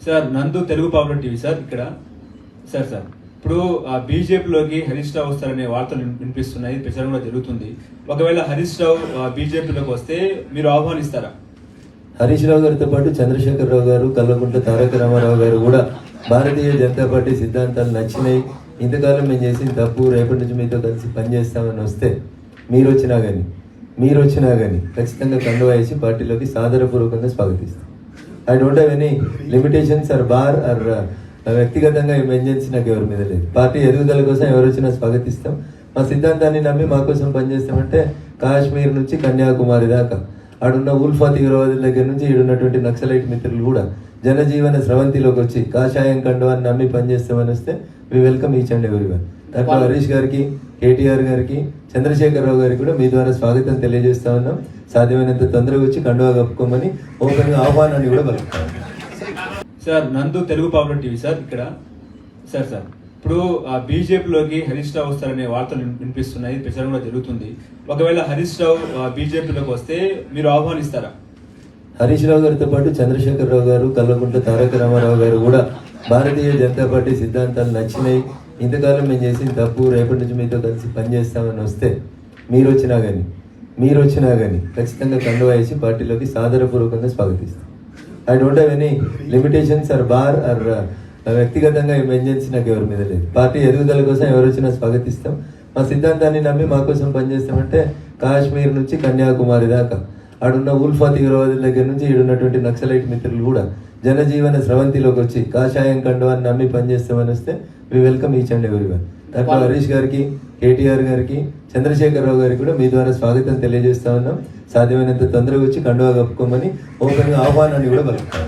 Sir నందు Telugu popular TV sir ఇక్కడ sir ఇప్పుడు బీజేపీలోకి హరీష్ రావు వస్తారనే వార్తలు వినిపిస్తున్నాయి, ప్రచారం కూడా జరుగుతుంది. ఒకవేళ హరీష్ రావు బీజేపీలోకి వస్తే మీరు ఆహ్వానిస్తారా? హరీష్ రావు గారితో పాటు చంద్రశేఖరరావు గారు, కల్వకుంట్ల తారక రామారావు గారు కూడా భారతీయ జనతా పార్టీ సిద్ధాంతాలు నచ్చినాయి, ఇంతకాలం మేము చేసిన తప్పు, రేపటి నుంచి మీతో కలిసి పనిచేస్తామని వస్తే మీరు వచ్చినా కానీ ఖచ్చితంగా కండువా వేసి పార్టీలోకి సాదరపూర్వకంగా స్వాగతిస్తాం. I don't have any limitations or bar or వ్యక్తిగతంగా వెంజెన్స్ నాకు ఎవరి మీద లేదు. పార్టీ ఎదుగుదల కోసం ఎవరు వచ్చినా స్వాగతిస్తాం. మా సిద్ధాంతాన్ని నమ్మి మా కోసం పనిచేస్తామంటే కాశ్మీర్ నుంచి కన్యాకుమారి దాకా ఆడున్న ఉల్ఫా తీవ్రవాదుల దగ్గర నుంచి ఈడున్నటువంటి నక్సలైట్ మిత్రులు కూడా జనజీవన స్రవంతిలోకి వచ్చి కాషాయం కండువాన్ని నమ్మి పనిచేస్తామని వస్తే we welcome each and everyone. దాంట్లో హరీష్ గారికి, కేటీఆర్ గారికి, చంద్రశేఖరరావు గారికి కూడా మీ ద్వారా స్వాగతం తెలియజేస్తా ఉన్నాం. సాధ్యమైనంత తొందరగా వచ్చి కండువా కప్పుకోమని ఓపెన్గా ఆహ్వానాన్ని కూడా పలుకుతాం. సార్ నందు తెలుగు పాపులర్ టీవీ సార్ ఇక్కడ సార్ ఇప్పుడు బీజేపీలోకి హరీష్ రావు వస్తారనే వార్తలు వినిపిస్తున్నాయి, ప్రచారం కూడా జరుగుతుంది. ఒకవేళ హరీష్ రావు బీజేపీలోకి వస్తే మీరు ఆహ్వానిస్తారా? హరీష్ రావు గారితో పాటు చంద్రశేఖరరావు గారు, కల్వకుంట్ల తారక రామారావు గారు కూడా భారతీయ జనతా పార్టీ సిద్ధాంతాలు నచ్చినాయి, ఇంతకాలం మేము చేసిన తప్పు, రేపటి నుంచి మీతో కలిసి పనిచేస్తామని వస్తే మీరు వచ్చినా కానీ ఖచ్చితంగా కండువా వేసి పార్టీలోకి సాదరపూర్వకంగా స్వాగతిస్తాం. I don't have any limitations or bar or వ్యక్తిగతంగా వెంజెన్స్ నాకు ఎవరి మీద లేదు. పార్టీ ఎదుగుదల కోసం ఎవరు వచ్చినా స్వాగతిస్తాం. మా సిద్ధాంతాన్ని నమ్మి మా కోసం పనిచేస్తామంటే కాశ్మీర్ నుంచి కన్యాకుమారి దాకా ఆడున్న ఉల్ఫా తీవ్రవాదుల దగ్గర నుంచి ఈడున్నటువంటి నక్సలైట్ మిత్రులు కూడా జనజీవన స్రవంతిలోకి వచ్చి కాషాయం కండువాన్ని నమ్మి పనిచేస్తామని వస్తే we welcome each and everyone. దాంట్లో హరీష్ గారికి, కేటీఆర్ గారికి, చంద్రశేఖరరావు గారికి కూడా మీ ద్వారా స్వాగతం తెలియజేస్తా ఉన్నాం. సాధ్యమైనంత తొందరగా వచ్చి కండువా కప్పుకోమని ఓపెన్గా ఆహ్వానాన్ని కూడా పలుకుతాం.